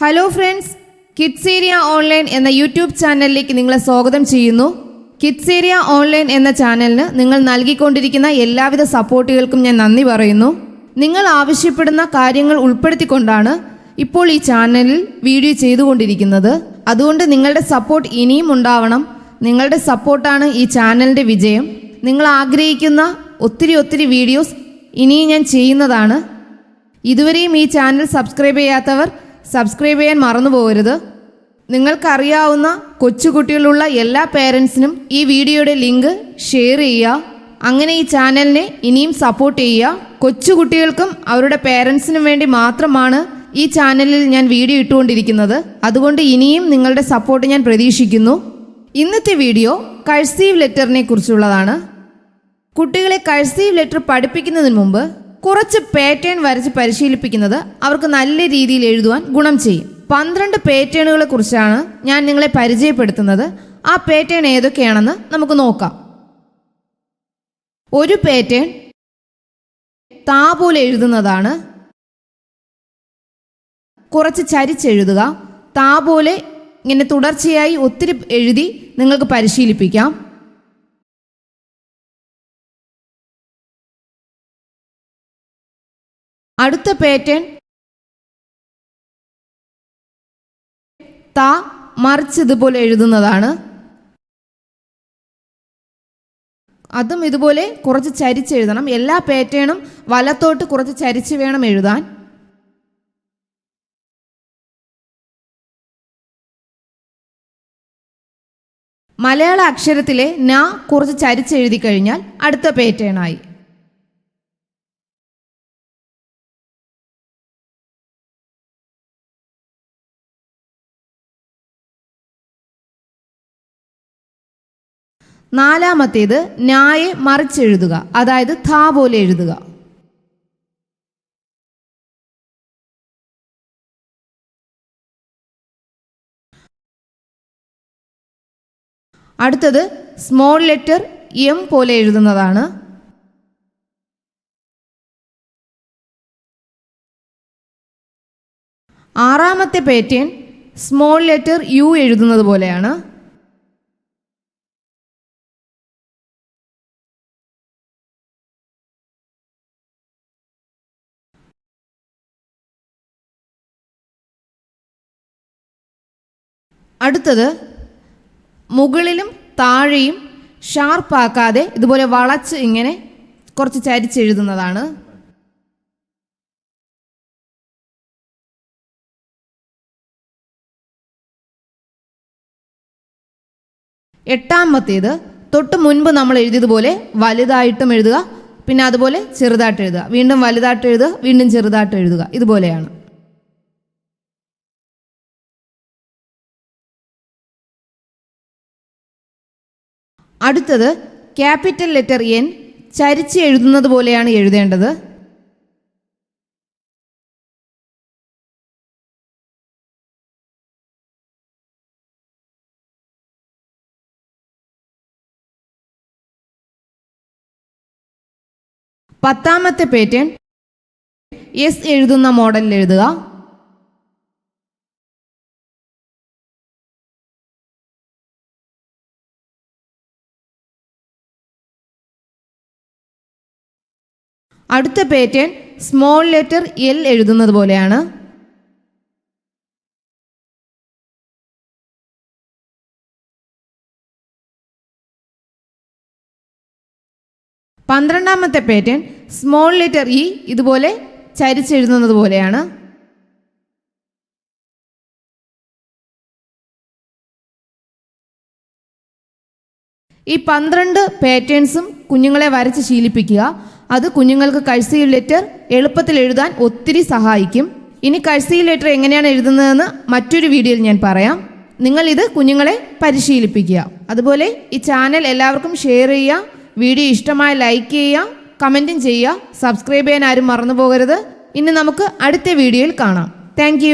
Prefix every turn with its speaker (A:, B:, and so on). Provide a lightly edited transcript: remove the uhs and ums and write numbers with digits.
A: Hello friends, kids area online എന്ന YouTube ചാനലിലേക്ക് നിങ്ങളെ സ്വാഗതം ചെയ്യുന്നു. കിഡ്സ് ഏരിയ ഓൺലൈൻ എന്ന ചാനലിന് നിങ്ങൾ നൽകിക്കൊണ്ടിരിക്കുന്ന എല്ലാവിധ സപ്പോർട്ടുകൾക്കും ഞാൻ നന്ദി പറയുന്നു. നിങ്ങൾ ആവശ്യപ്പെടുന്ന കാര്യങ്ങൾ ഉൾപ്പെടുത്തിക്കൊണ്ടാണ് ഇപ്പോൾ ഈ ചാനലിൽ വീഡിയോ ചെയ്തുകൊണ്ടിരിക്കുന്നത്. അതുകൊണ്ട് നിങ്ങളുടെ സപ്പോർട്ട് ഇനിയും ഉണ്ടാവണം. നിങ്ങളുടെ സപ്പോർട്ടാണ് ഈ ചാനലിൻ്റെ വിജയം. നിങ്ങൾ ആഗ്രഹിക്കുന്ന ഒത്തിരി വീഡിയോസ് ഇനിയും ഞാൻ ചെയ്യുന്നതാണ്. ഇതുവരെയും ഈ ചാനൽ സബ്സ്ക്രൈബ് ചെയ്യാത്തവർ സബ്സ്ക്രൈബ് ചെയ്യാൻ മറന്നു പോകരുത്. നിങ്ങൾക്കറിയാവുന്ന കൊച്ചുകുട്ടികളുള്ള എല്ലാ പേരൻസിനും ഈ വീഡിയോയുടെ ലിങ്ക് ഷെയർ ചെയ്യുക. അങ്ങനെ ഈ ചാനലിനെ ഇനിയും സപ്പോർട്ട് ചെയ്യുക. കൊച്ചുകുട്ടികൾക്കും അവരുടെ പേരൻസിനും വേണ്ടി മാത്രമാണ് ഈ ചാനലിൽ ഞാൻ വീഡിയോ ഇട്ടുകൊണ്ടിരിക്കുന്നത്. അതുകൊണ്ട് ഇനിയും നിങ്ങളുടെ സപ്പോർട്ട് ഞാൻ പ്രതീക്ഷിക്കുന്നു. ഇന്നത്തെ വീഡിയോ കഴ്സീവ് ലെറ്ററിനെ കുറിച്ചുള്ളതാണ്. കുട്ടികളെ കഴ്സീവ് ലെറ്റർ പഠിപ്പിക്കുന്നതിന് മുമ്പ് കുറച്ച് പാറ്റേൺ വരച്ച് പരിശീലിപ്പിക്കുന്നത് അവർക്ക് നല്ല രീതിയിൽ എഴുതുവാൻ ഗുണം ചെയ്യും. 12 പാറ്റേണുകളെ കുറിച്ചാണ് ഞാൻ നിങ്ങളെ പരിചയപ്പെടുത്തുന്നത്. ആ പാറ്റേൺ ഏതൊക്കെയാണെന്ന് നമുക്ക് നോക്കാം. ഒരു പാറ്റേൺ താ പോലെ എഴുതുന്നതാണ്. കുറച്ച് ചരിച്ചെഴുതുക. താ പോലെ ഇങ്ങനെ തുടർച്ചയായി ഒത്തിരി എഴുതി നിങ്ങൾക്ക് പരിശീലിപ്പിക്കാം. അടുത്ത പാറ്റേൺ താ മറിച്ച് ഇതുപോലെ എഴുതുന്നതാണ്. അതും ഇതുപോലെ കുറച്ച് ചരിച്ചെഴുതണം. എല്ലാ പാറ്റേണും വലത്തോട്ട് കുറച്ച് ചരിച്ച് വേണം എഴുതാൻ. മലയാള അക്ഷരത്തിലെ ന കുറച്ച് ചരിച്ചെഴുതി കഴിഞ്ഞാൽ അടുത്ത പാറ്റേൺ ആയി. നാലാമത്തേത് നായെ മറിച്ചെഴുതുക, അതായത് ഥാ പോലെ എഴുതുക. അടുത്തത് സ്മോൾ ലെറ്റർ എം പോലെ എഴുതുന്നതാണ്. ആറാമത്തെ പാറ്റേൺ സ്മോൾ ലെറ്റർ യു എഴുതുന്നത് പോലെയാണ്. അടുത്തത് മുകളിലും താഴെയും ഷാർപ്പാക്കാതെ ഇതുപോലെ വളച്ച് ഇങ്ങനെ കുറച്ച് ചരിച്ചെഴുതുന്നതാണ്. എട്ടാമത്തേത് തൊട്ട് മുൻപ് നമ്മൾ എഴുതിയതുപോലെ വലുതായിട്ടും എഴുതുക, പിന്നെ അതുപോലെ ചെറുതായിട്ട് എഴുതുക, വീണ്ടും വലുതായിട്ട് എഴുതുക, വീണ്ടും ചെറുതായിട്ട് എഴുതുക. ഇതുപോലെയാണ്. അടുത്തത് ക്യാപിറ്റൽ ലെറ്റർ എൻ ചരിച്ച് എഴുതുന്നത് പോലെയാണ് എഴുതേണ്ടത്. പത്താമത്തെ പാറ്റേൺ എസ് എഴുതുന്ന മോഡലിൽ എഴുതുക. അടുത്ത പാറ്റേൺ സ്മോൾ ലെറ്റർ എൽ എഴുതുന്നത് പോലെയാണ്. പന്ത്രണ്ടാമത്തെ പാറ്റേൺ സ്മോൾ ലെറ്റർ ഇ ഇതുപോലെ ചരിച്ചെഴുതുന്നത് പോലെയാണ്. ഈ 12 പാറ്റേൺസും കുഞ്ഞുങ്ങളെ വരച്ച് ശീലിപ്പിക്കുക. അത് കുഞ്ഞുങ്ങൾക്ക് കഴ്സീവ് ലെറ്റർ എളുപ്പത്തിൽ എഴുതാൻ ഒത്തിരി സഹായിക്കും. ഇനി കഴ്സീവ് ലെറ്റർ എങ്ങനെയാണ് എഴുതുന്നതെന്ന് മറ്റൊരു വീഡിയോയിൽ ഞാൻ പറയാം. നിങ്ങൾ ഇത് കുഞ്ഞുങ്ങളെ പരിശീലിപ്പിക്കുക. അതുപോലെ ഈ ചാനൽ എല്ലാവർക്കും ഷെയർ ചെയ്യുക. വീഡിയോ ഇഷ്ടമായ ലൈക്ക് ചെയ്യുക, കമൻറ്റും ചെയ്യുക. സബ്സ്ക്രൈബ് ചെയ്യാൻ ആരും മറന്നു പോകരുത്. ഇനി നമുക്ക് അടുത്ത വീഡിയോയിൽ കാണാം. താങ്ക്